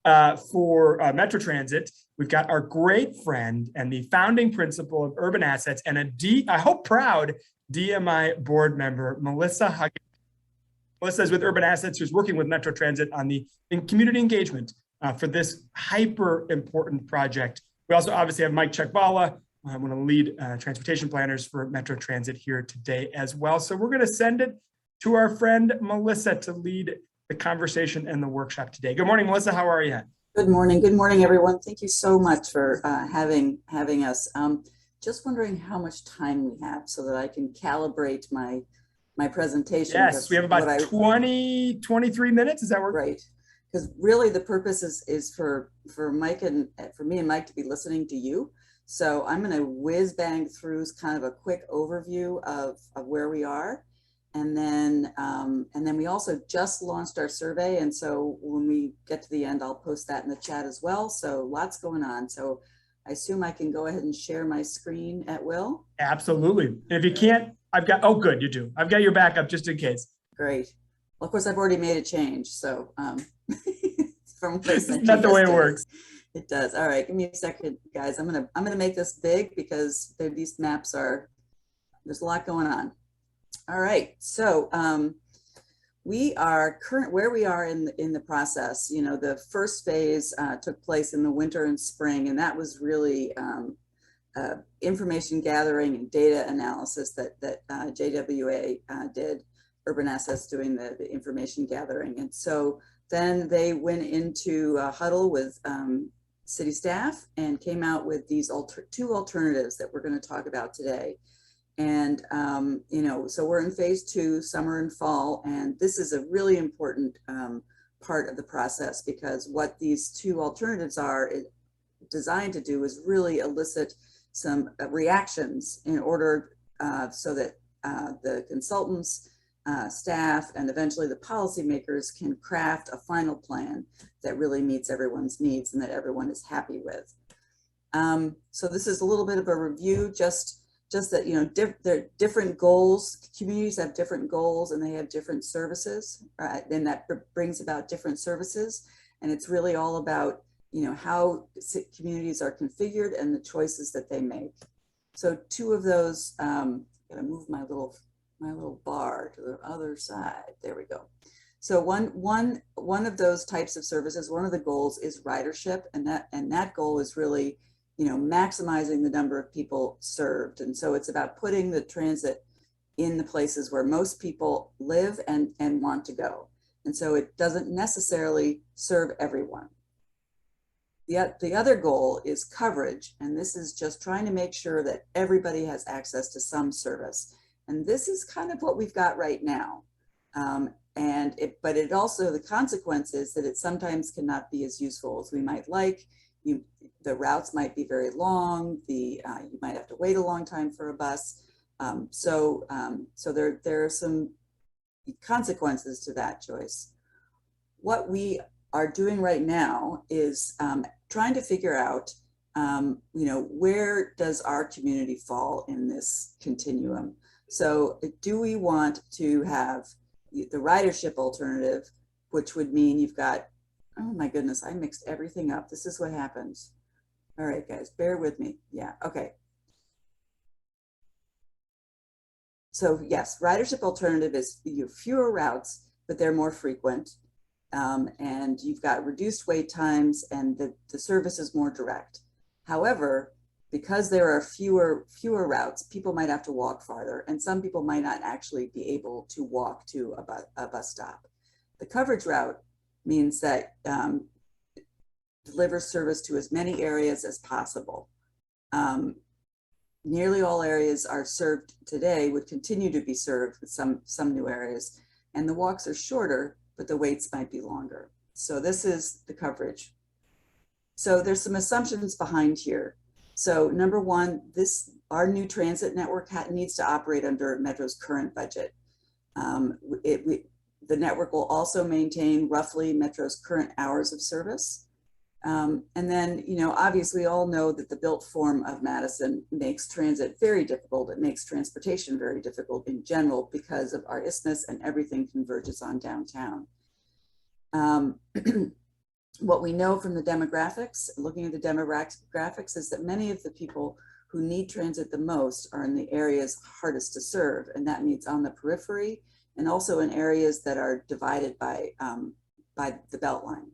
for Metro Transit. We've got our great friend and the founding principal of Urban Assets and I hope proud DMI board member, Melissa Huggins. Melissa is with Urban Assets, who's working with Metro Transit on in community engagement for this hyper important project. We also obviously have Mike Chekvala, one of the lead transportation planners for Metro Transit here today as well. So we're going to send it to our friend Melissa to lead the conversation and the workshop today. Good morning, Melissa. How are you? Good morning. Good morning, everyone. Thank you so much for having us. Just wondering how much time we have so that I can calibrate my presentation. Yes, we have about 23 minutes. Is that work? Right. Because really the purpose is for Mike and for me and Mike to be listening to you. So I'm going to whiz bang through kind of a quick overview of where we are. And then we also just launched our survey. And so when we get to the end, I'll post that in the chat as well. So lots going on. So I assume I can go ahead and share my screen at will. Absolutely. And if you can't, oh, good, you do. I've got your backup just in case. Great. Well, of course, I've already made a change. So from that's not the way it works. It does. All right. Give me a second, guys. I'm gonna make this big because these maps there's a lot going on. All right. So we are where we are in the process. You know, the first phase took place in the winter and spring, and that was really information gathering and data analysis that JWA did, Urban Assets doing the information gathering. And so then they went into a huddle with city staff and came out with these two alternatives that we're going to talk about today. And, you know, so we're in phase 2, summer and fall, and this is a really important part of the process because what these two alternatives are designed to do is really elicit some reactions in order so that the consultants, staff, and eventually the policymakers can craft a final plan that really meets everyone's needs and that everyone is happy with. So this is a little bit of a review, just that, you know, they're different goals. Communities have different goals and they have different services, right? And that brings about different services. And it's really all about, you know, how communities are configured and the choices that they make. So two of those, I'm gonna move my little bar to the other side. There we go. So one of those types of services, one of the goals is ridership, and that goal is really, you know, maximizing the number of people served. And so it's about putting the transit in the places where most people live and want to go. And so it doesn't necessarily serve everyone. The other goal is coverage, and this is just trying to make sure that everybody has access to some service. And this is kind of what we've got right now. But it also, the consequence is that it sometimes cannot be as useful as we might like. The routes might be very long. You might have to wait a long time for a bus. So there are some consequences to that choice. What we are doing right now is trying to figure out, you know, where does our community fall in this continuum? So do we want to have the ridership alternative, which would mean you've got, oh my goodness, I mixed everything up. This is what happens. All right, guys, bear with me. Yeah, okay. So yes, ridership alternative is you have fewer routes, but they're more frequent. And you've got reduced wait times and the service is more direct. However, because there are fewer routes, people might have to walk farther, and some people might not actually be able to walk to a bus stop. The coverage route means that delivers service to as many areas as possible. Nearly all areas are served today, would continue to be served with some new areas, and the walks are shorter, but the waits might be longer. So this is the coverage. So there's some assumptions behind here. So number one, our new transit network needs to operate under Metro's current budget. The network will also maintain roughly Metro's current hours of service. And then, you know, obviously we all know that the built form of Madison makes transit very difficult. It makes transportation very difficult in general because of our isthmus and everything converges on downtown. What we know from the demographics, looking at the demographics, is that many of the people who need transit the most are in the areas hardest to serve, and that means on the periphery and also in areas that are divided by the Beltline.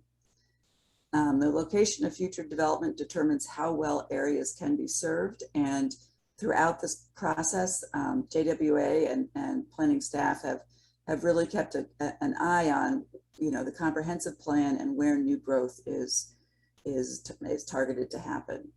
The location of future development determines how well areas can be served, and throughout this process, JWA and planning staff have really kept an eye on, you know, the comprehensive plan and where new growth is targeted to happen.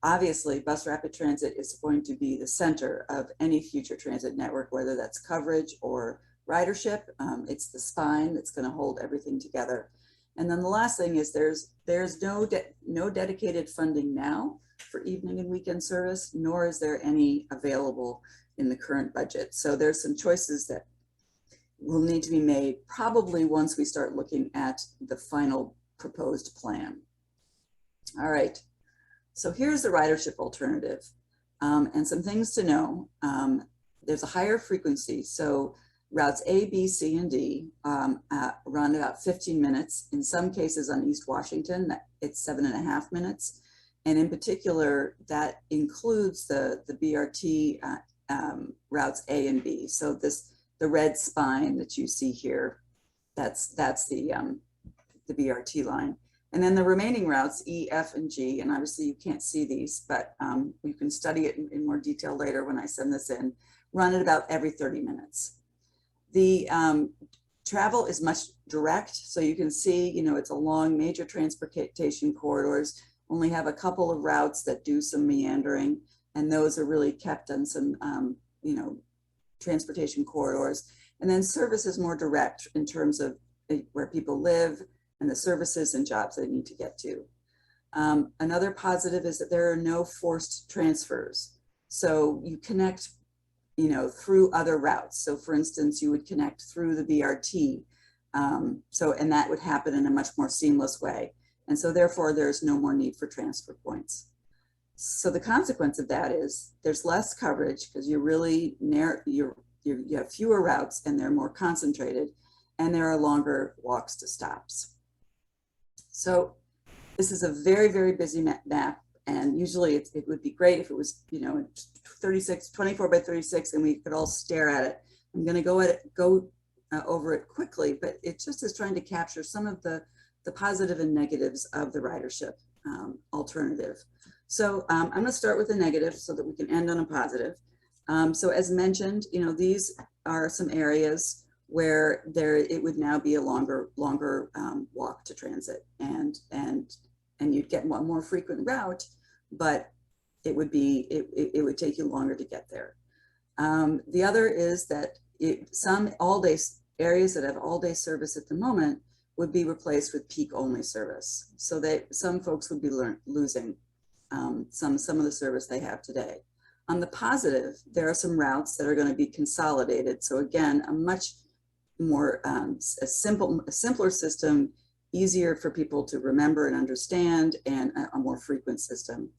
Obviously, bus rapid transit is going to be the center of any future transit network, whether that's coverage or ridership. It's the spine that's going to hold everything together. And then the last thing is there's no dedicated funding now for evening and weekend service, nor is there any available in the current budget. So there's some choices that will need to be made probably once we start looking at the final proposed plan. All right, so here's the ridership alternative, and some things to know. There's a higher frequency, so routes A, B, C, and D run about 15 minutes. In some cases on East Washington, it's 7.5 minutes. And in particular, that includes the BRT routes A and B. So the red spine that you see here, that's the BRT line. And then the remaining routes, E, F, and G, and obviously you can't see these, but you can study it in more detail later when I send this in, run at about every 30 minutes. The travel is much direct, so you can see, you know, it's along major transportation corridors, only have a couple of routes that do some meandering, and those are really kept on some, you know, transportation corridors. And then service is more direct in terms of where people live and the services and jobs they need to get to. Another positive is that there are no forced transfers. So you connect, you know, through other routes. So for instance, you would connect through the BRT. And that would happen in a much more seamless way. And so therefore there's no more need for transfer points. So the consequence of that is there's less coverage because you're really you have fewer routes and they're more concentrated, and there are longer walks to stops. So this is a very, very busy map. And usually it would be great if it was, you know, 24 by 36 and we could all stare at it. I'm going to go over it quickly, but it just is trying to capture some of the positive and negatives of the ridership alternative. So I'm going to start with the negative so that we can end on a positive. So as mentioned, you know, these are some areas where it would now be a longer walk to transit, and you'd get one more frequent route, but it would take you longer to get there. The other is that some all-day areas that have all-day service at the moment would be replaced with peak-only service. So some folks would be losing some of the service they have today. On the positive, there are some routes that are going to be consolidated. So again, a much more a simpler system, easier for people to remember and understand, and a more frequent system.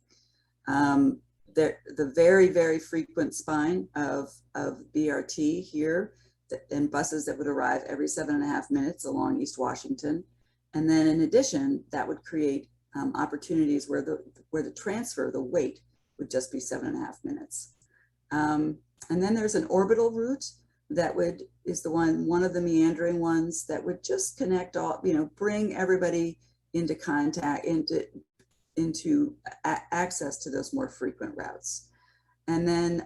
The very, very frequent spine of BRT here, and buses that would arrive every 7.5 minutes along East Washington. And then in addition, that would create opportunities where the transfer, the wait, would just be 7.5 minutes. And then there's an orbital route that is one of the meandering ones that would just connect all, you know, bring everybody into contact, into access to those more frequent routes. And then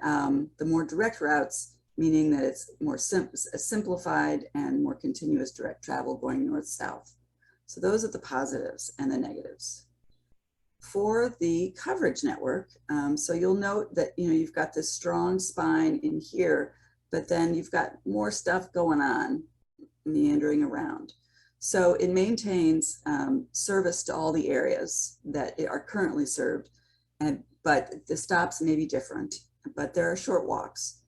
the more direct routes, meaning that it's more simplified and more continuous direct travel going north-south. So those are the positives and the negatives. For the coverage network, so you'll note that, you know, you've got this strong spine in here, but then you've got more stuff going on, meandering around. So it maintains service to all the areas that are currently served, but the stops may be different, but there are short walks.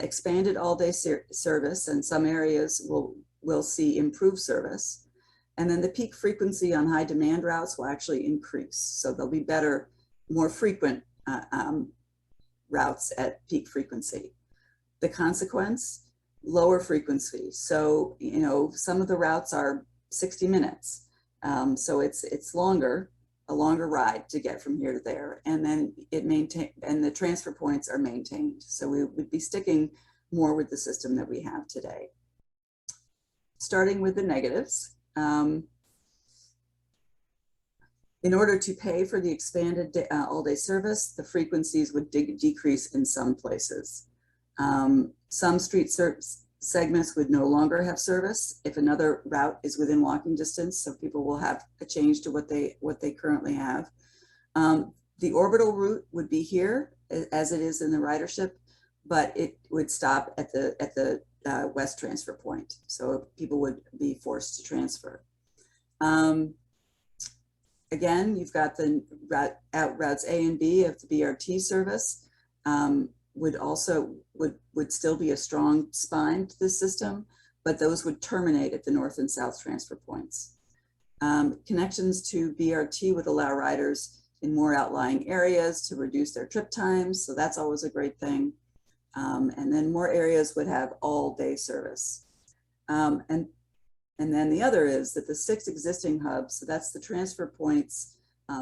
Expanded all-day service, and some areas will see improved service. And then the peak frequency on high demand routes will actually increase. So there'll be better, more frequent routes at peak frequency. The consequence, lower frequency. So, you know, some of the routes are 60 minutes, So it's a longer ride to get from here to there. And then and the transfer points are maintained. So we would be sticking more with the system that we have today. Starting with the negatives. In order to pay for the expanded all-day service, the frequencies would decrease in some places. Some street segments would no longer have service if another route is within walking distance, so people will have a change to what they currently have. The orbital route would be here as it is in the ridership, but it would stop at the west transfer point, so people would be forced to transfer. Again, you've got the routes A and B of the BRT service. Would still be a strong spine to the system, but those would terminate at the north and south transfer points. Connections to BRT would allow riders in more outlying areas to reduce their trip times, so that's always a great thing. And then more areas would have all-day service. And then the other is that the 6 existing hubs, so that's the transfer points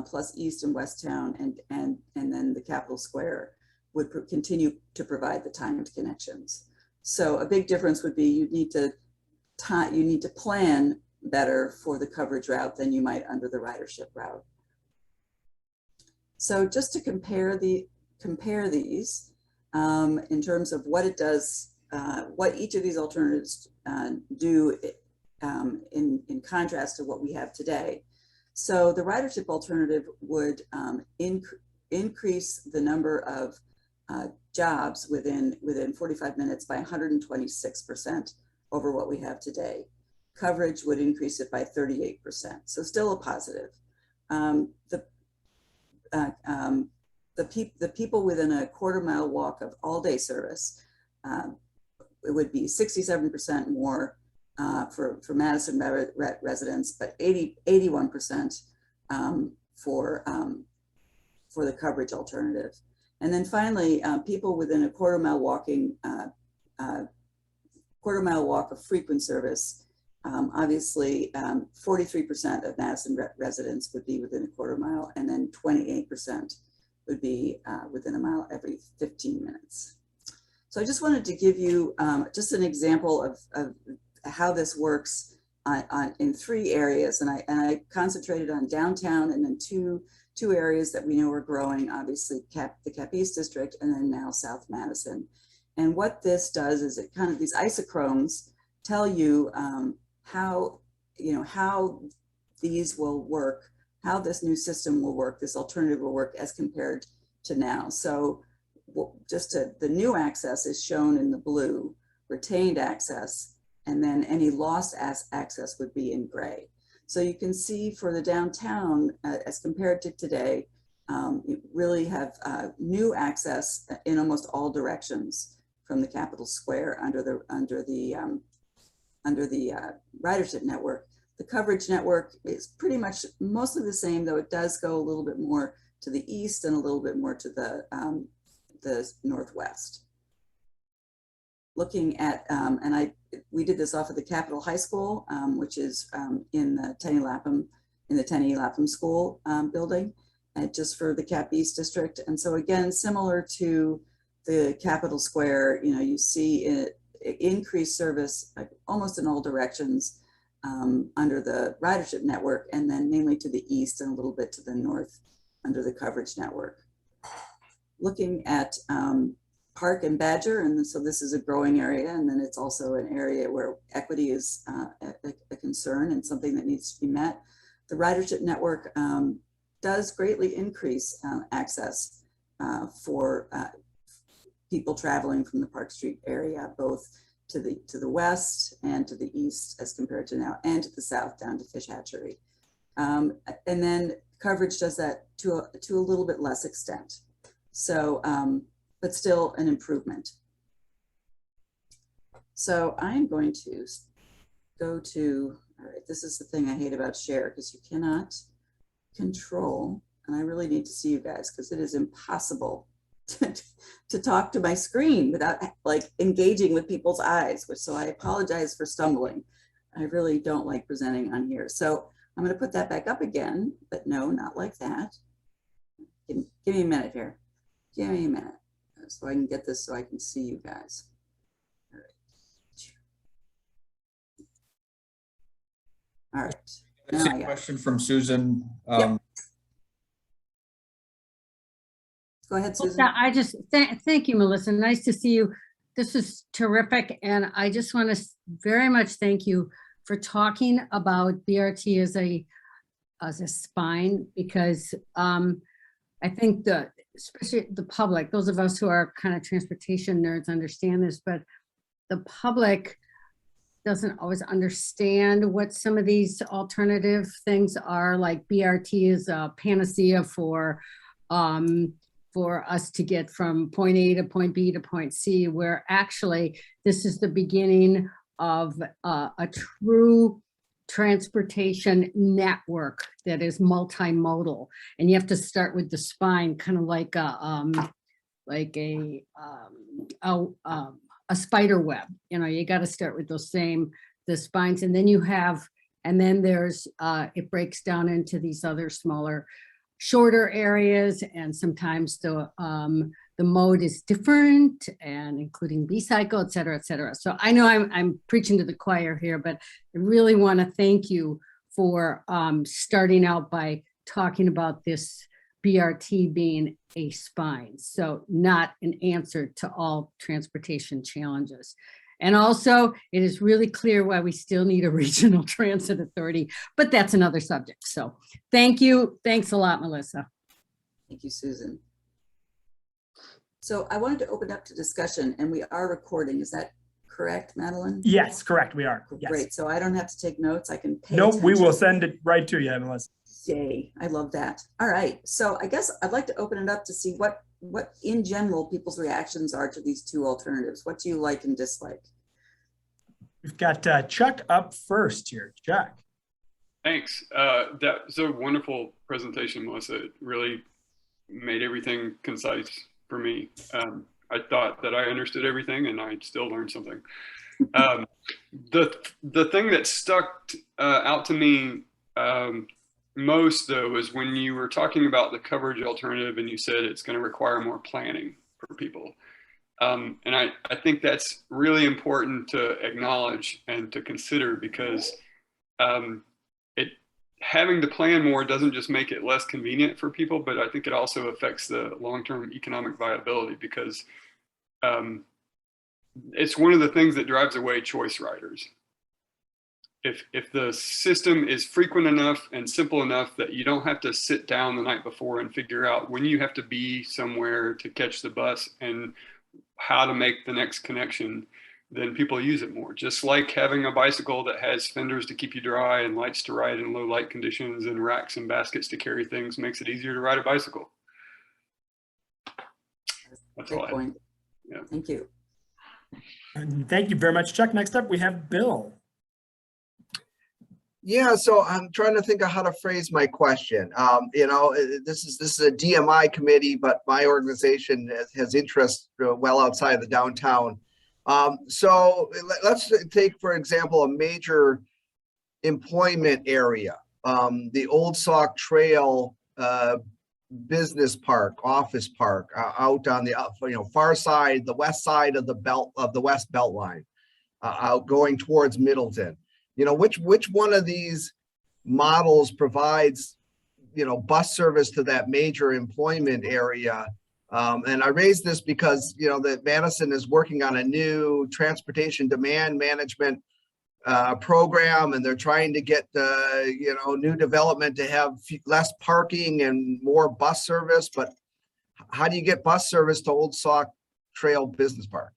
plus East and West Town and then the Capitol Square, would continue to provide the timed connections. So a big difference would be you need to plan better for the coverage route than you might under the ridership route. So just to compare these in terms of what it does, what each of these alternatives do in contrast to what we have today. So the ridership alternative would increase the number of jobs within 45 minutes by 126% over what we have today. Coverage would increase it by 38%, so still a positive. The people within a quarter-mile walk of all-day service, it would be 67% more for Madison residents, but 81% for the coverage alternative. And then finally, people within a quarter-mile walk of frequent service, obviously 43% of Madison residents would be within a quarter mile, and then 28% would be within a mile every 15 minutes. So I just wanted to give you just an example of how this works in 3 areas, and I concentrated on downtown and then two areas that we know are growing, obviously the Cap East district and then now South Madison. And what this does is it kind of, these isochrones tell you how these will work, how this new system will work, this alternative will work as compared to now. So the new access is shown in the blue, retained access, and then any lost access would be in gray. So you can see for the downtown, as compared to today, you really have new access in almost all directions from the Capitol Square under the ridership network. The coverage network is pretty much mostly the same, though it does go a little bit more to the east and a little bit more to the northwest. Looking at, we did this off of the Capitol High School, which is in the Tenny Lapham School building, just for the Cap East district. And so again, similar to the Capitol Square, you see increased service almost in all directions under the ridership network, and then mainly to the east and a little bit to the north under the coverage network. Looking at Park and Badger, and so this is a growing area, and then it's also an area where equity is a concern and something that needs to be met. The ridership network does greatly increase access for people traveling from the Park Street area, both to the west and to the east as compared to now, and to the south down to Fish Hatchery. And then coverage does that to a little bit less extent. So, but still an improvement. So I'm going to go to, all right, this is the thing I hate about share, because you cannot control, and I really need to see you guys because it is impossible to talk to my screen without like engaging with people's eyes, so I apologize for stumbling. I really don't like presenting on here. So I'm going to put that back up again, but no, not like that. Give me a minute here. Give me a minute so I can get this so I can see you guys. All right. All right. That's a question from Susan. Yep. Go ahead, Susan. I just thank you, Melissa. Nice to see you. This is terrific. And I just want to very much thank you for talking about BRT as a spine, because I think especially the public, those of us who are kind of transportation nerds understand this, but the public doesn't always understand what some of these alternative things are. Like BRT is a panacea for us to get from point A to point B to point C, where actually this is the beginning of a true transportation network that is multimodal. And you have to start with the spine, kind of like a spider web. You know, you got to start with the spines, and then there's it breaks down into these other smaller, shorter areas, and sometimes the mode is different, and including B-cycle, et cetera, et cetera. So I know I'm preaching to the choir here, but I really want to thank you for starting out by talking about this BRT being a spine, so not an answer to all transportation challenges. And also, it is really clear why we still need a regional transit authority, but that's another subject. So thank you. Thanks a lot, Melissa. Thank you, Susan. So I wanted to open up to discussion, and we are recording. Is that correct, Madeline? Yes, correct. We are. Yes. Great. So I don't have to take notes. I can pay Nope, we will attention. send it right to you, Melissa. Yay, I love that. All right. So I guess I'd like to open it up to see what in general people's reactions are to these two alternatives. What do you like and dislike? We've got Chuck up first here. Chuck. Thanks. That was a wonderful presentation, Melissa. It really made everything concise for me. I thought that I understood everything, and I still learned something. The thing that stuck out to me most, though, was when you were talking about the coverage alternative, and you said it's going to require more planning for people. And I think that's really important to acknowledge and to consider, because having to plan more doesn't just make it less convenient for people, but I think it also affects the long-term economic viability, because it's one of the things that drives away choice riders. If the system is frequent enough and simple enough that you don't have to sit down the night before and figure out when you have to be somewhere to catch the bus and how to make the next connection, then people use it more. Just like having a bicycle that has fenders to keep you dry and lights to ride in low light conditions and racks and baskets to carry things makes it easier to ride a bicycle. That's Great all point. Yeah. Thank you. And thank you very much, Chuck. Next up, we have Bill. Yeah, so I'm trying to think of how to phrase my question. You know, this is a DMI committee, but my organization has interest well outside of the downtown. So let's take, for example, a major employment area, the Old Sauk Trail business park, office park, out on the far side, the west side of the West Beltline, out going towards Middleton. You know, which one of these models provides, bus service to that major employment area? And I raise this because, that Madison is working on a new transportation demand management program, and they're trying to get, new development to have less parking and more bus service. But how do you get bus service to Old Sauk Trail Business Park?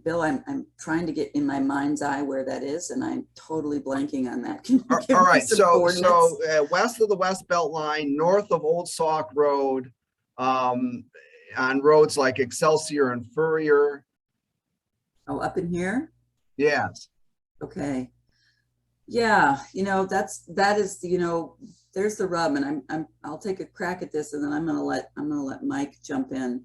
Bill, I'm trying to get in my mind's eye where that is, and I'm totally blanking on that. Can you give All me right, some so coordinates? west of the West Beltline, north of Old Sauk Road, on roads like Excelsior and Furrier. Oh, up in here? Yes. Okay. Yeah, that is there's the rub, and I'll take a crack at this, and then I'm gonna let Mike jump in.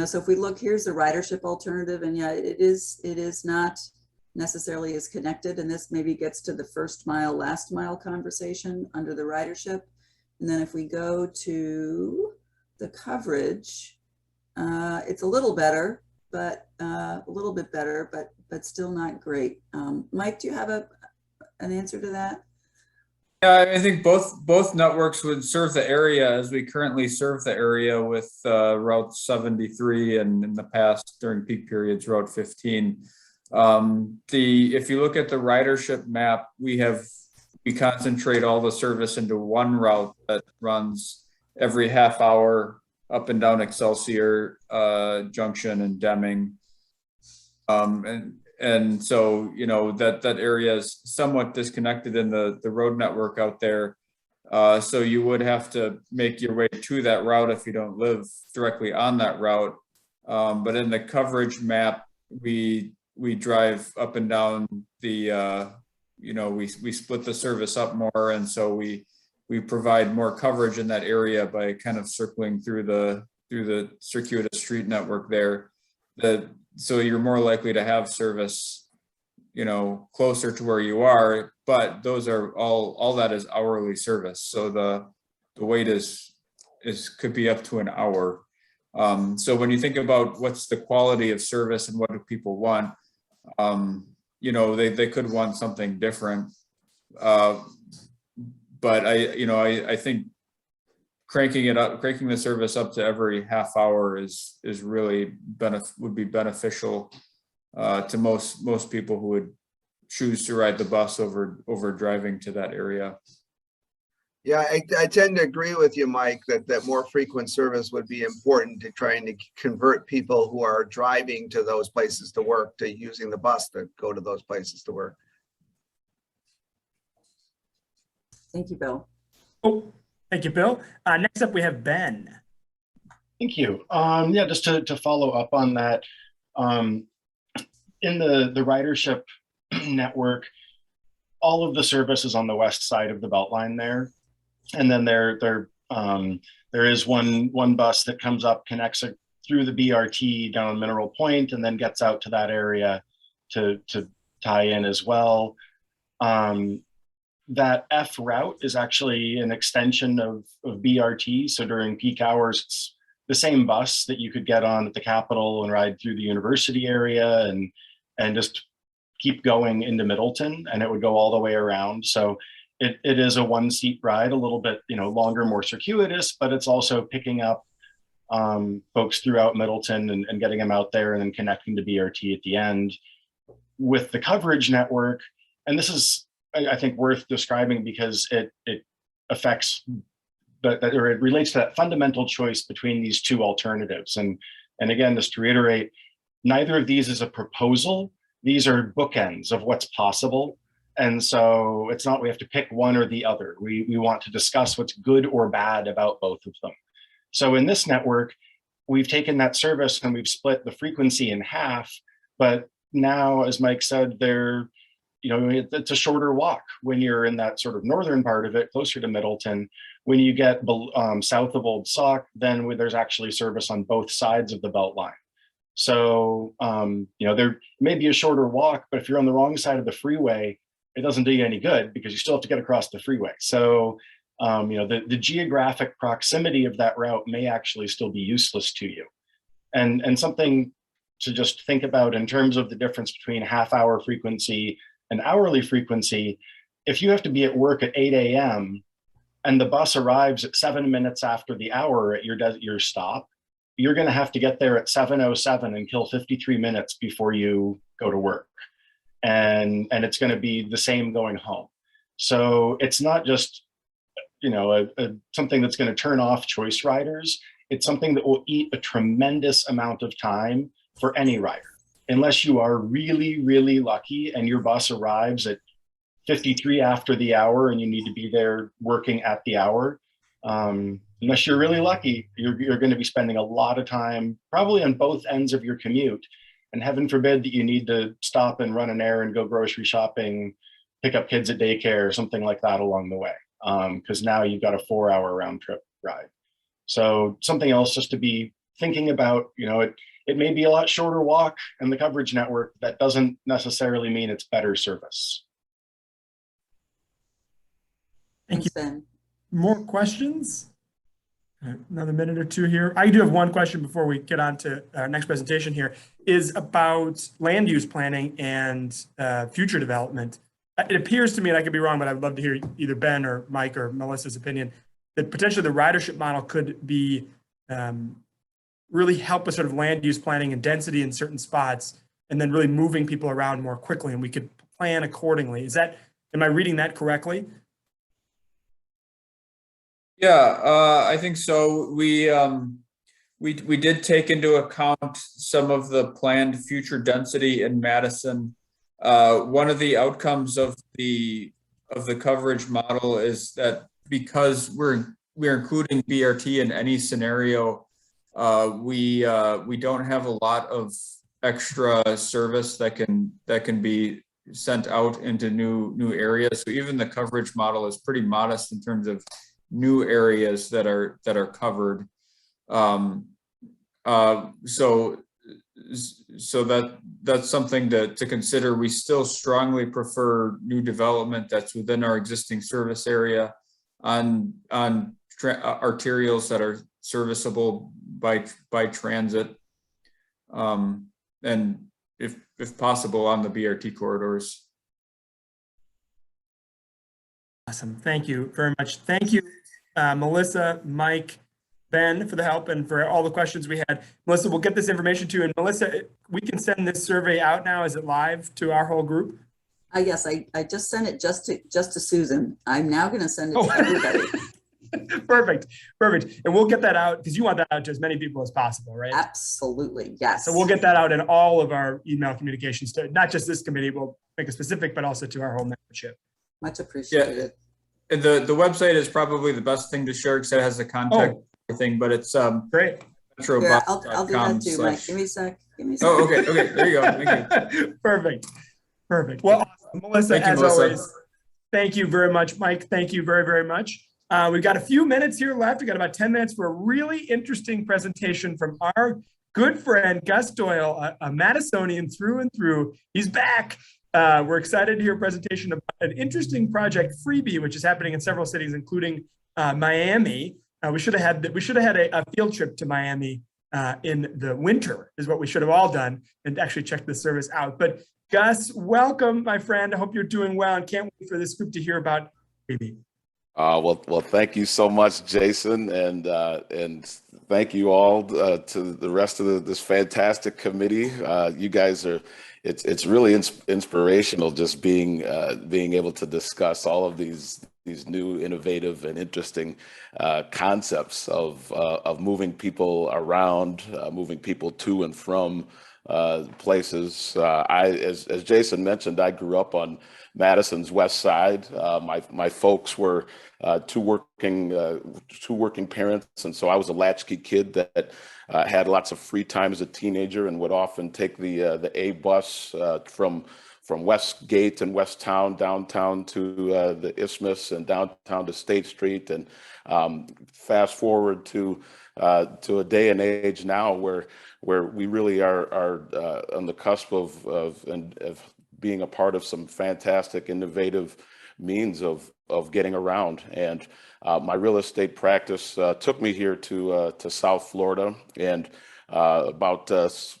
So if we look, here's the ridership alternative, and yeah, it is not necessarily is connected. And this maybe gets to the first mile, last mile conversation under the ridership. And then if we go to the coverage, it's a little better, but a little bit better, but still not great. Mike, do you have an answer to that? Yeah, I think both networks would serve the area as we currently serve the area with Route 73 and in the past during peak periods, Route 15. If you look at the ridership map, we concentrate all the service into one route that runs every half hour up and down Excelsior Junction and Deming. And so, you know, that area is somewhat disconnected in the road network out there. So you would have to make your way to that route if you don't live directly on that route. But in the coverage map, we drive up and down the, you know, we split the service up more. And so we provide more coverage in that area by kind of circling through the circuitous street network there. So you're more likely to have service, you know, closer to where you are, but those are all that is hourly service. So the wait could be up to an hour. So when you think about what's the quality of service and what do people want, you know, they could want something different. But I think cranking the service up to every half hour is really would be beneficial to most people who would choose to ride the bus over driving to that area. Yeah, I tend to agree with you, Mike, that more frequent service would be important to trying to convert people who are driving to those places to work to using the bus to go to those places to work. Thank you, Bill. Oh, thank you, Bill. Next up, we have Ben. Thank you. Yeah, just to follow up on that, in the ridership network, all of the service is on the west side of the Beltline there. And then there is one bus that comes up, connects it through the BRT down Mineral Point, and then gets out to that area to tie in as well. That F route is actually an extension of BRT. So during peak hours, it's the same bus that you could get on at the Capitol and ride through the university area and just keep going into Middleton, and it would go all the way around. So it is a one-seat ride, a little bit, you know, longer, more circuitous, but it's also picking up folks throughout Middleton and getting them out there and then connecting to BRT at the end. With the coverage network, and this is, I think, worth describing because it affects, or it relates to that fundamental choice between these two alternatives. And again, just to reiterate, neither of these is a proposal. These are bookends of what's possible. And so it's not we have to pick one or the other. We want to discuss what's good or bad about both of them. So in this network, we've taken that service and we've split the frequency in half, but now, as Mike said, it's a shorter walk when you're in that sort of northern part of it, closer to Middleton. When you get south of Old Sauk, then there's actually service on both sides of the Beltline. So, there may be a shorter walk, but if you're on the wrong side of the freeway, it doesn't do you any good because you still have to get across the freeway. So, the geographic proximity of that route may actually still be useless to you. And something to just think about in terms of the difference between half-hour frequency and hourly frequency, if you have to be at work at 8 a.m. and the bus arrives at 7 minutes after the hour at your stop, you're going to have to get there at 7:07 and kill 53 minutes before you go to work. And it's going to be the same going home. So it's not just, something that's going to turn off choice riders. It's something that will eat a tremendous amount of time for any rider, unless you are really, really lucky and your bus arrives at 53 after the hour and you need to be there working at the hour. Unless you're really lucky, you're going to be spending a lot of time probably on both ends of your commute. And heaven forbid that you need to stop and run an errand, go grocery shopping, pick up kids at daycare or something like that along the way. Because now you've got a 4-hour round trip ride. So something else just to be thinking about, it may be a lot shorter walk in the coverage network. That doesn't necessarily mean it's better service. Thank Thanks, Ben. More questions? Another minute or two here. I do have one question before we get on to our next presentation here, is about land use planning and future development. It appears to me, and I could be wrong, but I'd love to hear either Ben or Mike or Melissa's opinion, that potentially the ridership model could be really help with sort of land use planning and density in certain spots, and then really moving people around more quickly, and we could plan accordingly. Am I reading that correctly? Yeah, I think so. We did take into account some of the planned future density in Madison. One of the outcomes of the coverage model is that because we're including BRT in any scenario, we don't have a lot of extra service that can be sent out into new areas. So even the coverage model is pretty modest in terms of new areas that are covered. So that's something to consider. We still strongly prefer new development that's within our existing service area on arterials that are serviceable by transit, and if possible on the BRT corridors. Awesome. Thank you very much. Thank you, Melissa, Mike, Ben, for the help and for all the questions we had. Melissa, we'll get this information to you. And Melissa, we can send this survey out now. Is it live to our whole group? Yes, I just sent it just to Susan. I'm now going to send it to everybody. Perfect. And we'll get that out because you want that out to as many people as possible, right? Absolutely, yes. So we'll get that out in all of our email communications to not just this committee, we'll make it specific, but also to our whole membership. Much appreciated. Yeah. And the website is probably the best thing to share because it has the contact thing, but it's great. Here, I'll do that too, Mike. Give me a sec. Oh, okay. There you go. Thank you. Perfect. Well, Melissa, as always, thank you very much. Mike, thank you very, very much. We've got a few minutes here left. We've got about 10 minutes for a really interesting presentation from our good friend, Gus Doyle, a Madisonian through and through. He's back. We're excited to hear a presentation about an interesting project, Freebie, which is happening in several cities, including Miami. We should have had a field trip to Miami in the winter, is what we should have all done, and actually check the service out. But Gus, welcome, my friend. I hope you're doing well, and can't wait for this group to hear about Freebie. Well, thank you so much, Jason, and thank you all to the rest of this fantastic committee. You guys are. It's really inspirational just being able to discuss all of these new innovative and interesting concepts of moving people around, moving people to and from places. As Jason mentioned, I grew up on Madison's west side. My folks were two working parents, and so I was a latchkey kid that had lots of free time as a teenager and would often take the A bus from Westgate and Westtown downtown to the Isthmus and downtown to State Street. And fast forward to a day and age now where we really are on the cusp of being a part of some fantastic, innovative means of getting around. And my real estate practice took me here to South Florida, and about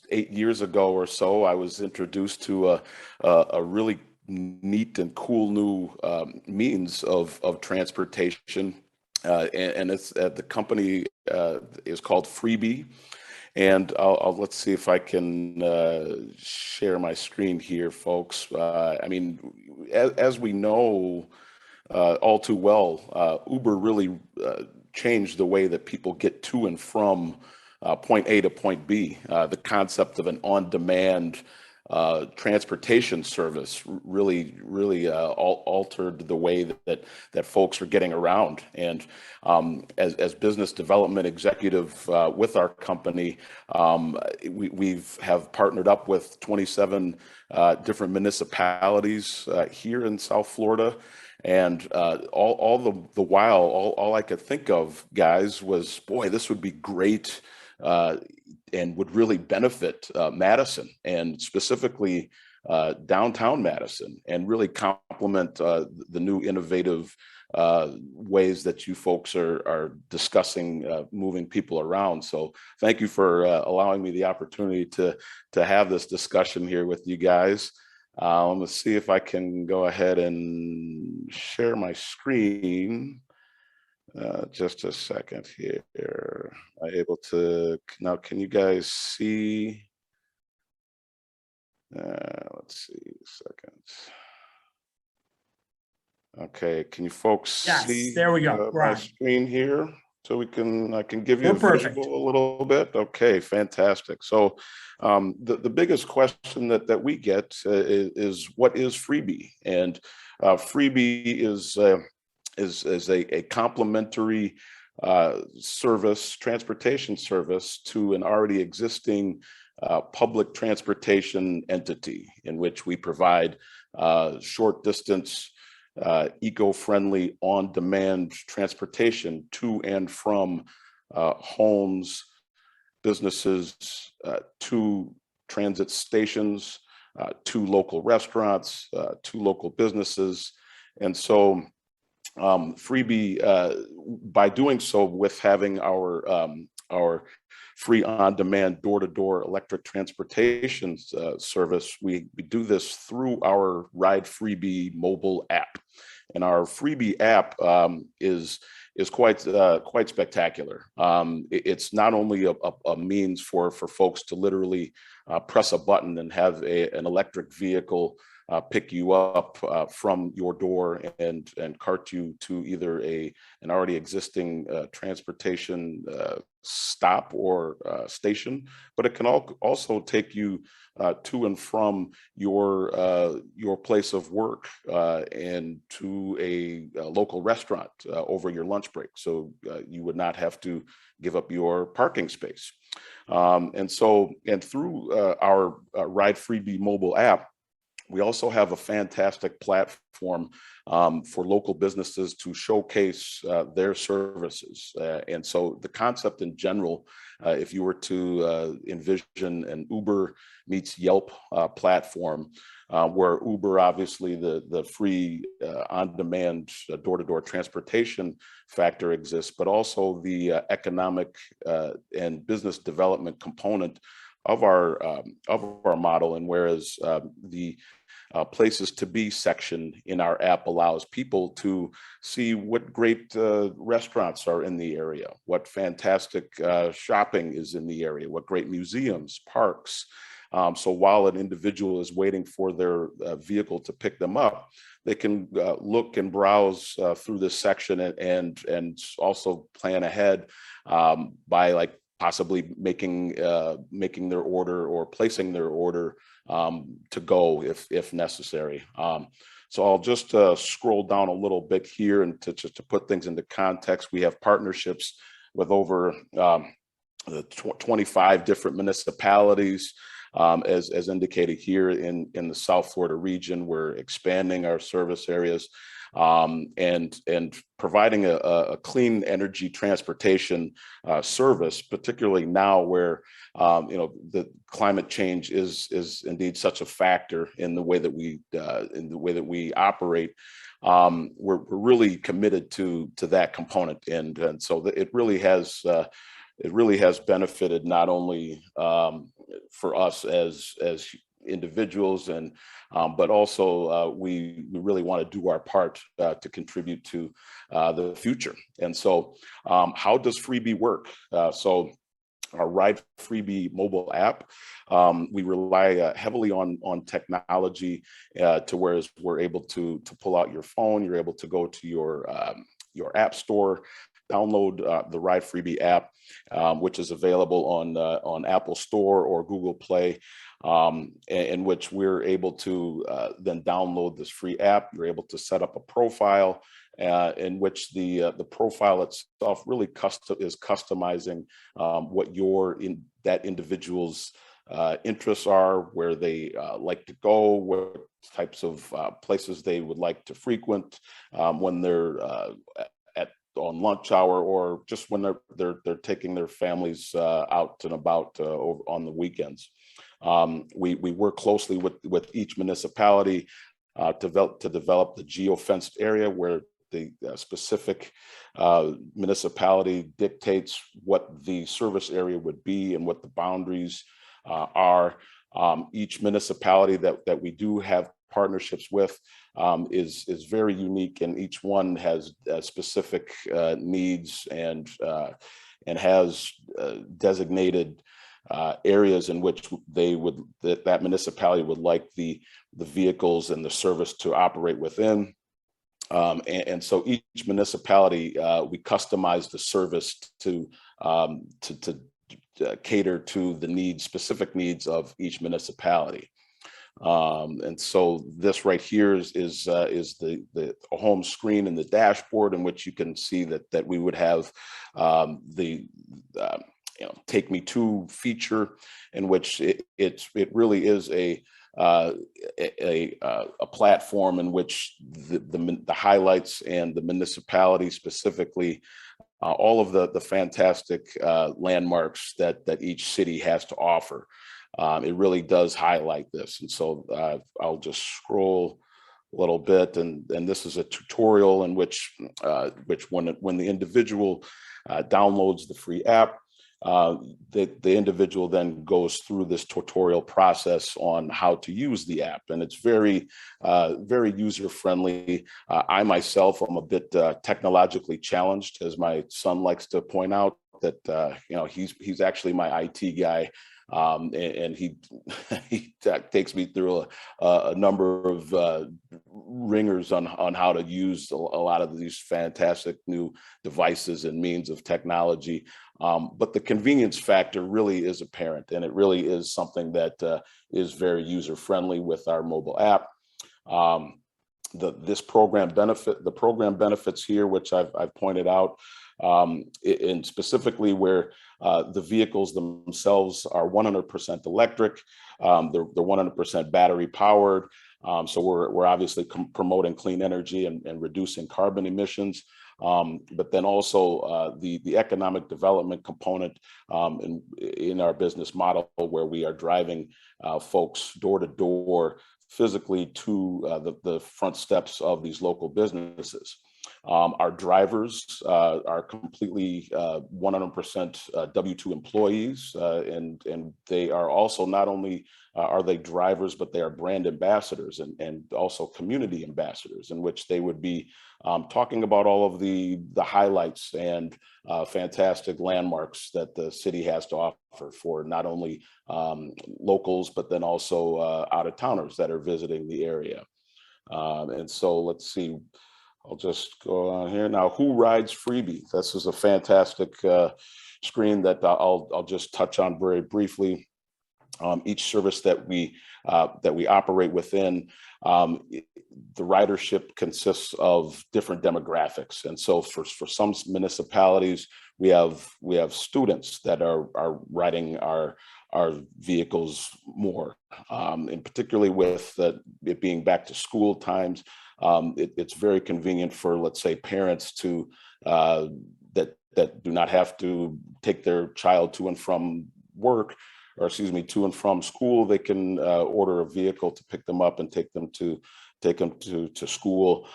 8 years ago or so, I was introduced to a really neat and cool new means of transportation, and it's the company is called Freebee. And let's see if I can share my screen here, folks. I mean, as we know all too well, Uber really changed the way that people get to and from point A to point B. The concept of an on-demand transportation service really altered the way that folks are getting around. And as business development executive with our company, we have partnered up with 27 different municipalities here in South Florida. And all the while, all I could think of, guys, was, boy, this would be great and would really benefit Madison, and specifically downtown Madison, and really complement the new innovative ways that you folks are discussing moving people around. So thank you for allowing me the opportunity to have this discussion here with you guys. Let's see if I can go ahead and share my screen. Just a second here. Am I able to, now can you guys see? Let's see, a second. Okay, can you folks Yes, see there we go. my Right. screen here? So I can give you We're a perfect. visual a little bit. Okay, fantastic. So the biggest question that we get is what is Freebie? And Freebie is a complementary transportation service to an already existing public transportation entity, in which we provide short distance, eco-friendly, on-demand transportation to and from homes, businesses, to transit stations, to local restaurants, to local businesses. And so Freebie, by doing so, with having our free on-demand door-to-door electric transportation service, we do this through our Ride Freebie mobile app. And our Freebie app is quite spectacular. It's not only a means for folks to literally press a button and have an electric vehicle pick you up from your door and cart you to either an already existing transportation stop or station, but it can also take you to and from your place of work and to a local restaurant over your lunch break. So you would not have to give up your parking space. And through our Ride Freebie mobile app, we also have a fantastic platform for local businesses to showcase their services. And so the concept in general, if you were to envision an Uber meets Yelp platform, where Uber, obviously the free on-demand door-to-door transportation factor exists, but also the economic and business development component of our model. And whereas the places to be section in our app allows people to see what great restaurants are in the area, what fantastic shopping is in the area, what great museums, parks. So while an individual is waiting for their vehicle to pick them up, they can look and browse through this section and also plan ahead by possibly making their order or placing their order to go if necessary. So I'll just scroll down a little bit here, and to put things into context, we have partnerships with over 25 different municipalities. As indicated here in the South Florida region, we're expanding our service areas and providing a clean energy transportation service, particularly now where the climate change is indeed such a factor in the way that we operate. We're really committed to that component, and so it really has benefited not only for us as individuals, and but also we really want to do our part to contribute to the future. And so how does Freebie work? So our Ride Freebie mobile app, we rely heavily on technology to whereas we're able to pull out your phone, you're able to go to your app store, download the Ride Freebie app, which is available on Apple Store or Google Play, in which we're able to then download this free app. You're able to set up a profile in which the profile itself really is customizing what that individual's interests are, where they like to go, what types of places they would like to frequent when they're on lunch hour or just when they're taking their families out and about on the weekends. We work closely with each municipality to develop the geofenced area where the specific municipality dictates what the service area would be and what the boundaries are. Each municipality that we do have partnerships with is very unique, and each one has specific needs and has designated areas in which that municipality would like the vehicles and the service to operate within. And so each municipality, we customize the service to cater to the specific needs of each municipality. And so this right here is the home screen and the dashboard, in which you can see that we would have the Take Me To feature, in which it really is a platform in which the highlights and the municipality specifically, all of the fantastic landmarks that each city has to offer. It really does highlight this. And so I'll just scroll a little bit, and this is a tutorial in which when the individual downloads the free app, the individual then goes through this tutorial process on how to use the app, and it's very user friendly. I myself am a bit technologically challenged, as my son likes to point out that he's actually my IT guy. And he takes me through a number of ringers on how to use a lot of these fantastic new devices and means of technology. But the convenience factor really is apparent, and it really is something that is very user friendly with our mobile app. The program benefits here, which I've pointed out, and specifically where the vehicles themselves are 100% electric, they're 100% battery powered. So we're obviously promoting clean energy and reducing carbon emissions. But then also the economic development component in our business model, where we are driving folks door to door physically to the front steps of these local businesses. Our drivers are completely 100% W-2 employees, and they are also not only are they drivers, but they are brand ambassadors and also community ambassadors, in which they would be talking about all of the highlights and fantastic landmarks that the city has to offer for not only locals, but then also out-of-towners that are visiting the area. And so let's see. I'll just go on here now. Who rides Freebie? This is a fantastic screen that I'll just touch on very briefly. Each service that we operate within, the ridership consists of different demographics, and so for some municipalities, we have students that are riding our vehicles more, and particularly with it being back to school times. It's very convenient for, let's say, parents to that do not have to take their child to and from work, or to and from school. They can order a vehicle to pick them up and take them to school.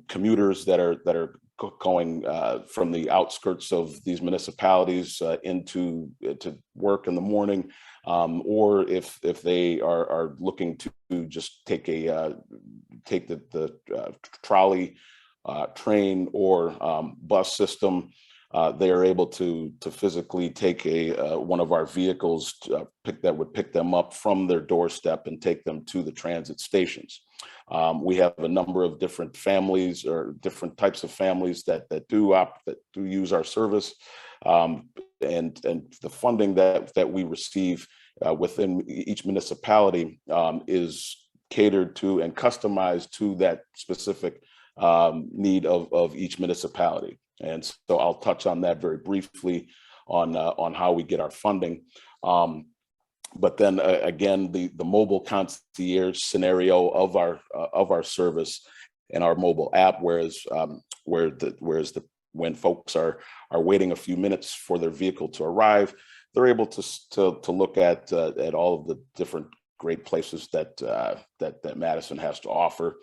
Commuters that are going from the outskirts of these municipalities into work in the morning, or if they are looking to just take the trolley, train, or bus system, they are able to physically take one of our vehicles that would pick them up from their doorstep and take them to the transit stations. We have a number of different families, or different types of families that do use our service, and the funding that we receive within each municipality is catered to and customized to that specific need of each municipality. And so I'll touch on that very briefly on how we get our funding. But then again, the mobile concierge scenario of our service and our mobile app, whereas the when folks are waiting a few minutes for their vehicle to arrive, they're able to look at all of the different great places that Madison has to offer.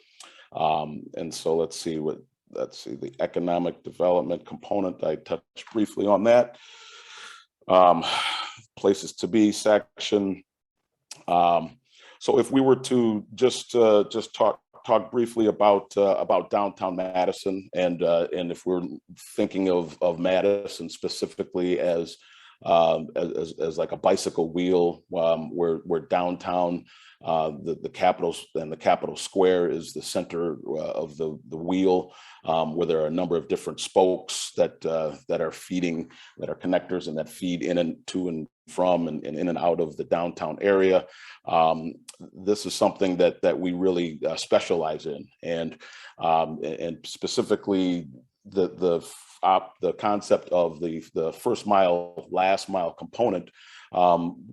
And so let's see the economic development component. I touched briefly on that. Places to be section. So if we were to just talk briefly about downtown Madison, and if we're thinking of Madison specifically as like a bicycle wheel, where downtown, the Capitol and the Capitol Square is the center of the wheel, where there are a number of different spokes that are feeding, that are connectors and that feed in and to and from and in and out of the downtown area. This is something that we really specialize in, and specifically the concept of the first mile, last mile component.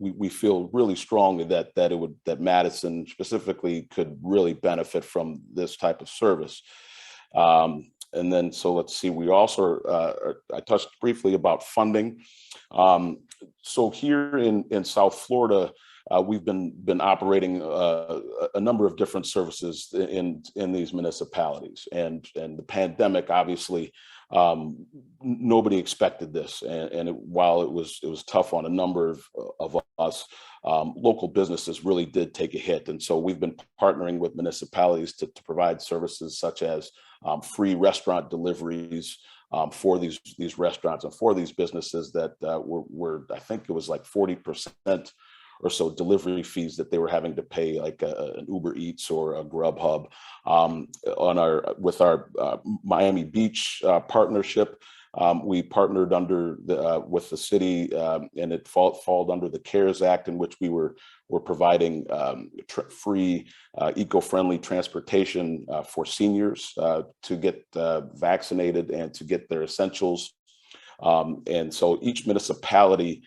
We feel really strongly that Madison specifically could really benefit from this type of service. And then, so let's see, we also, I touched briefly about funding. So here in South Florida, we've been operating a number of different services in these municipalities, and the pandemic, obviously, nobody expected this, and while it was tough on a number of us, local businesses really did take a hit. And so we've been partnering with municipalities to provide services such as free restaurant deliveries for these restaurants and for these businesses that were, I think it was like 40% or so delivery fees that they were having to pay, like an Uber Eats or a Grubhub. With our Miami Beach partnership, we partnered with the city, and it fall under the CARES Act, in which we're providing free eco-friendly transportation for seniors to get vaccinated and to get their essentials. And so each municipality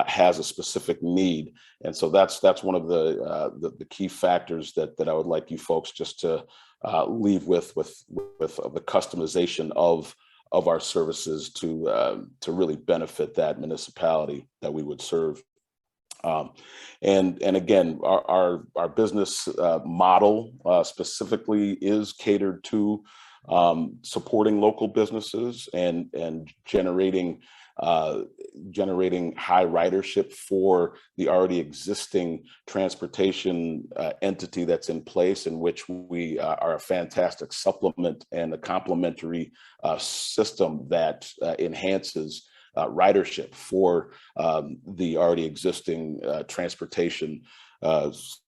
has a specific need, and so that's one of the key factors that I would like you folks just to leave with the customization of our services to really benefit that municipality that we would serve. And again, our business model specifically is catered to supporting local businesses and generating high ridership for the already existing transportation entity that's in place, in which we are a fantastic supplement and a complementary system that enhances ridership for the already existing transportation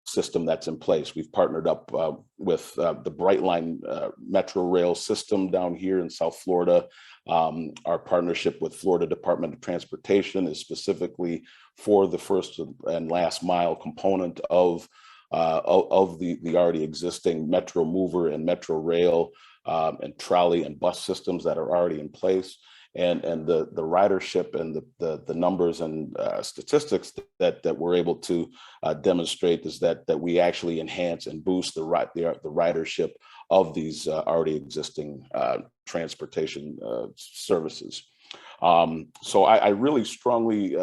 system that's in place. We've partnered up with the Brightline Metro Rail system down here in South Florida. Our partnership with Florida Department of Transportation is specifically for the first and last mile component of the already existing Metro Mover and Metro Rail and trolley and bus systems that are already in place. And the ridership and the numbers and statistics that we're able to demonstrate is that we actually enhance and boost the ridership of these already existing transportation services. So I really strongly,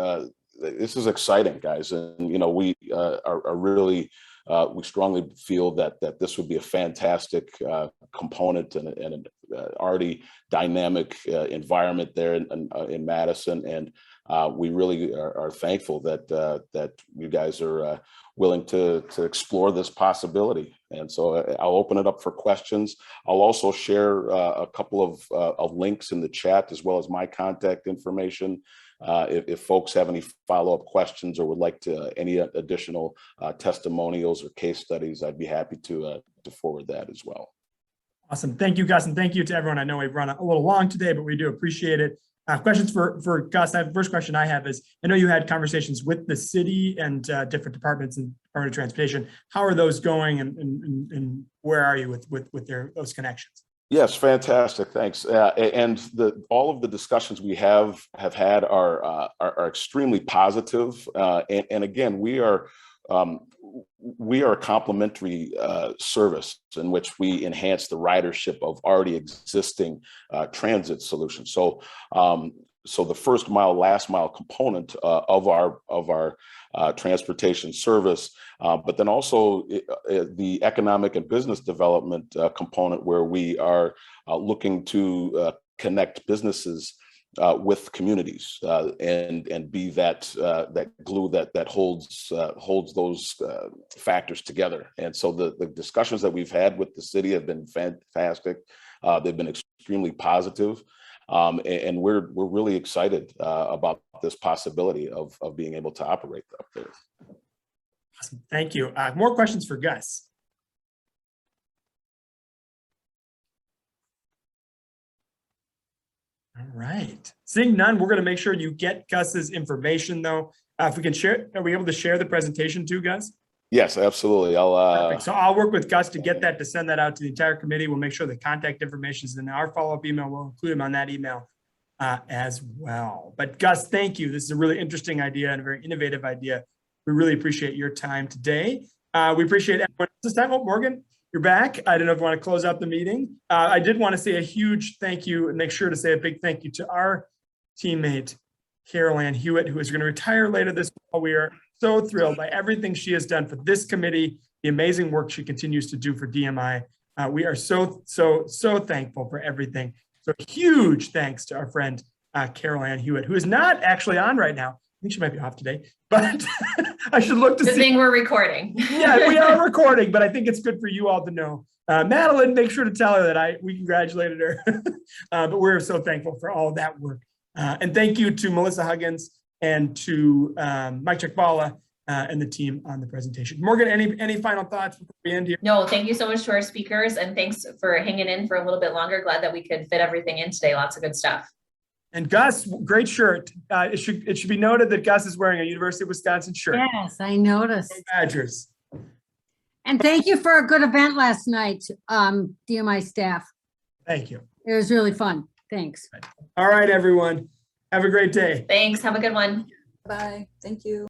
this is exciting, guys, and we are really. We strongly feel that this would be a fantastic component and an already dynamic environment there in Madison, and we really are thankful that you guys are willing to explore this possibility. And so I'll open it up for questions. I'll also share a couple of links in the chat, as well as my contact information. If folks have any follow-up questions or would like any additional testimonials or case studies, I'd be happy to forward that as well. Awesome. Thank you, Gus, and thank you to everyone. I know we've run a little long today, but we do appreciate it. Questions for Gus. The first question I have is, I know you had conversations with the city and different departments and Department of Transportation. How are those going, and where are you with those connections? Yes, fantastic. Thanks. And all of the discussions we have had are extremely positive. And again, we are we are a complementary service in which we enhance the ridership of already existing transit solutions. So, so the first mile, last mile component of our transportation service, but then also the economic and business development component, where we are looking to connect businesses with communities and be that that glue that holds those factors together. And so the discussions that we've had with the city have been fantastic. They've been extremely positive. And we're really excited about this possibility of being able to operate up there. Awesome. Thank you. More questions for Gus. All right. Seeing none, we're going to make sure you get Gus's information, though. If we can share, are we able to share the presentation too, Gus? Yes, absolutely. Perfect. So I'll work with Gus to get that, to send that out to the entire committee. We'll make sure the contact information is in our follow-up email. We'll include him on that email as well. But Gus, thank you. This is a really interesting idea and a very innovative idea. We really appreciate your time today. We appreciate everyone else's time. Oh, Morgan, you're back. I don't know if you want to close out the meeting. I did want to say a huge thank you and make sure to say a big thank you to our teammate, Carol Ann Hewitt, who is going to retire later this fall. We are so thrilled by everything she has done for this committee, the amazing work she continues to do for DMI. We are so thankful for everything. So huge thanks to our friend, Carol Ann Hewitt, who is not actually on right now. I think she might be off today, but I should look to see. Good thing we're recording. Yeah, we are recording, but I think it's good for you all to know. Madeline, make sure to tell her that we congratulated her. But we're so thankful for all of that work. And thank you to Melissa Huggins and to Mike Chakbala and the team on the presentation. Morgan, any final thoughts before we end here? No, thank you so much to our speakers, and thanks for hanging in for a little bit longer. Glad that we could fit everything in today. Lots of good stuff. And Gus, great shirt. It should be noted that Gus is wearing a University of Wisconsin shirt. Yes, I noticed. Go Badgers. And thank you for a good event last night, DMI staff. Thank you. It was really fun. Thanks. All right, everyone. Have a great day. Thanks. Have a good one. Bye. Thank you.